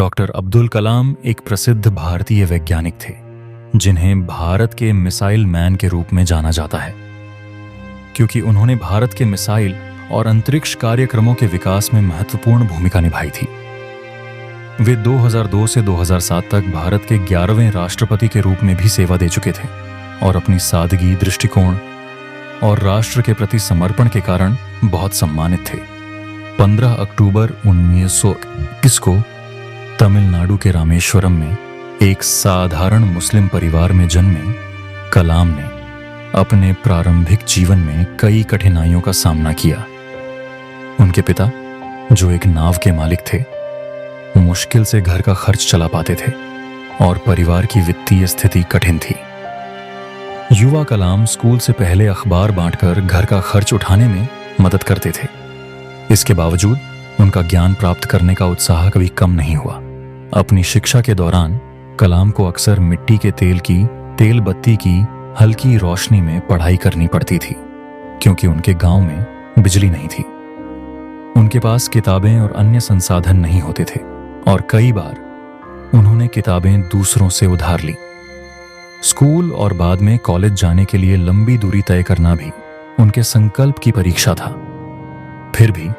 Doctor Abdul Kalam एक प्रसिद्ध भारतीय वैज्ञानिक थे जिन्हें भारत के मिसाइल मैन के रूप में जाना जाता है, क्योंकि उन्होंने भारत के मिसाइल और अंतरिक्ष कार्यक्रमों के विकास में महत्वपूर्ण भूमिका निभाई थी। वे 2002 से 2007 तक भारत के 11वें राष्ट्रपति के रूप में भी सेवा दे चुके थे और अपनी सादगी, दृष्टिकोण और राष्ट्र के प्रति समर्पण के कारण बहुत सम्मानित थे। 15 अक्टूबर 1921 को तमिलनाडु के रामेश्वरम में एक साधारण मुस्लिम परिवार में जन्मे कलाम ने अपने प्रारंभिक जीवन में कई कठिनाइयों का सामना किया। उनके पिता, जो एक नाव के मालिक थे, मुश्किल से घर का खर्च चला पाते थे और परिवार की वित्तीय स्थिति कठिन थी। युवा कलाम स्कूल से पहले अखबार बांटकर घर का खर्च उठाने में मदद करते थे। इसके बावजूद उनका ज्ञान प्राप्त करने का उत्साह कभी कम नहीं हुआ। अपनी शिक्षा के दौरान कलाम को अक्सर मिट्टी के तेल बत्ती की हल्की रोशनी में पढ़ाई करनी पड़ती थी, क्योंकि उनके गांव में बिजली नहीं थी। उनके पास किताबें और अन्य संसाधन नहीं होते थे और कई बार उन्होंने किताबें दूसरों से उधार ली। स्कूल और बाद में कॉलेज जाने के लिए लंबी दूरी तय करना भी उनके संकल्प की परीक्षा था। फिर भी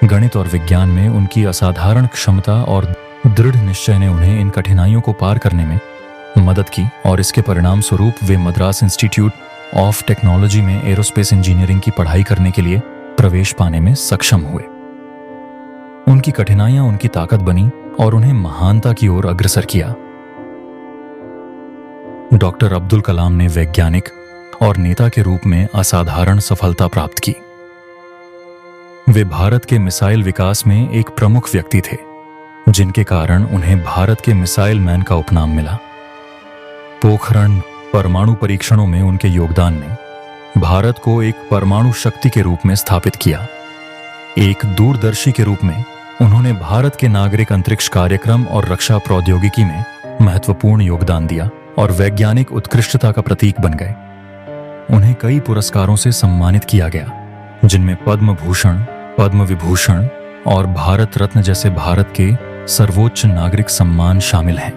गणित और विज्ञान में उनकी असाधारण क्षमता और दृढ़ निश्चय ने उन्हें इन कठिनाइयों को पार करने में मदद की और इसके परिणाम स्वरूप वे मद्रास इंस्टीट्यूट ऑफ टेक्नोलॉजी में एरोस्पेस इंजीनियरिंग की पढ़ाई करने के लिए प्रवेश पाने में सक्षम हुए। उनकी कठिनाइयां उनकी ताकत बनी और उन्हें महानता की ओर अग्रसर किया। डॉक्टर अब्दुल कलाम ने वैज्ञानिक और नेता के रूप में असाधारण सफलता प्राप्त की। वे भारत के मिसाइल विकास में एक प्रमुख व्यक्ति थे, जिनके कारण उन्हें भारत के मिसाइल मैन का उपनाम मिला। पोखरण परमाणु परीक्षणों में उनके योगदान ने भारत को एक परमाणु शक्ति के रूप में स्थापित किया। एक दूरदर्शी के रूप में उन्होंने भारत के नागरिक अंतरिक्ष कार्यक्रम और रक्षा प्रौद्योगिकी में महत्वपूर्ण योगदान दिया और वैज्ञानिक उत्कृष्टता का प्रतीक बन गए। उन्हें कई पुरस्कारों से सम्मानित किया गया, जिनमें पद्म भूषण, पद्म विभूषण और भारत रत्न जैसे भारत के सर्वोच्च नागरिक सम्मान शामिल हैं।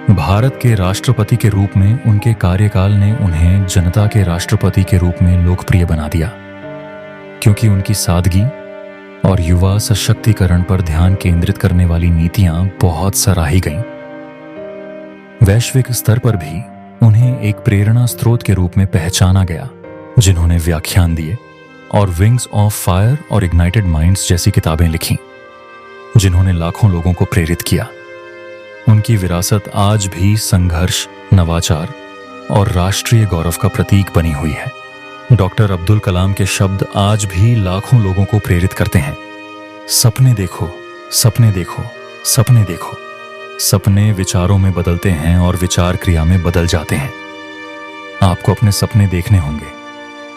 भारत के राष्ट्रपति के रूप में उनके कार्यकाल ने उन्हें जनता के राष्ट्रपति के रूप में लोकप्रिय बना दिया, क्योंकि उनकी सादगी और युवा सशक्तिकरण पर ध्यान केंद्रित करने वाली नीतियां बहुत सराही गईं। वैश्विक स्तर पर भी उन्हें एक प्रेरणा स्रोत के रूप में पहचाना गया, जिन्होंने व्याख्यान दिए और विंग्स ऑफ फायर और इग्नाइटेड माइंड्स जैसी किताबें लिखीं, जिन्होंने लाखों लोगों को प्रेरित किया। उनकी विरासत आज भी संघर्ष, नवाचार और राष्ट्रीय गौरव का प्रतीक बनी हुई है। डॉक्टर अब्दुल कलाम के शब्द आज भी लाखों लोगों को प्रेरित करते हैं। सपने देखो, सपने देखो, सपने देखो। सपने विचारों में बदलते हैं और विचार क्रिया में बदल जाते हैं। आपको अपने सपने देखने होंगे,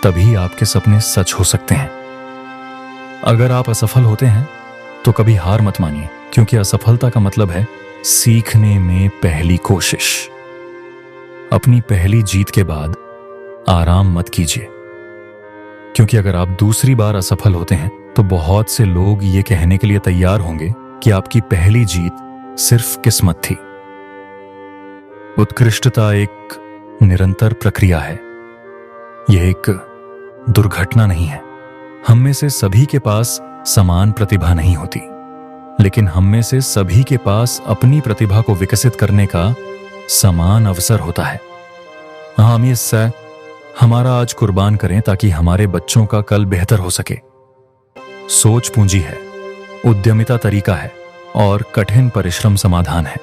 तभी आपके सपने सच हो सकते हैं। अगर आप असफल होते हैं तो कभी हार मत मानिए, क्योंकि असफलता का मतलब है सीखने में पहली कोशिश। अपनी पहली जीत के बाद आराम मत कीजिए, क्योंकि अगर आप दूसरी बार असफल होते हैं तो बहुत से लोग ये कहने के लिए तैयार होंगे कि आपकी पहली जीत सिर्फ किस्मत थी। उत्कृष्टता एक निरंतर प्रक्रिया है, यह एक दुर्घटना नहीं है। हम में से सभी के पास समान प्रतिभा नहीं होती, लेकिन हम में से सभी के पास अपनी प्रतिभा को विकसित करने का समान अवसर होता है। हम ये हिस्सा हमारा आज कुर्बान करें ताकि हमारे बच्चों का कल बेहतर हो सके। सोच पूंजी है, उद्यमिता तरीका है और कठिन परिश्रम समाधान है।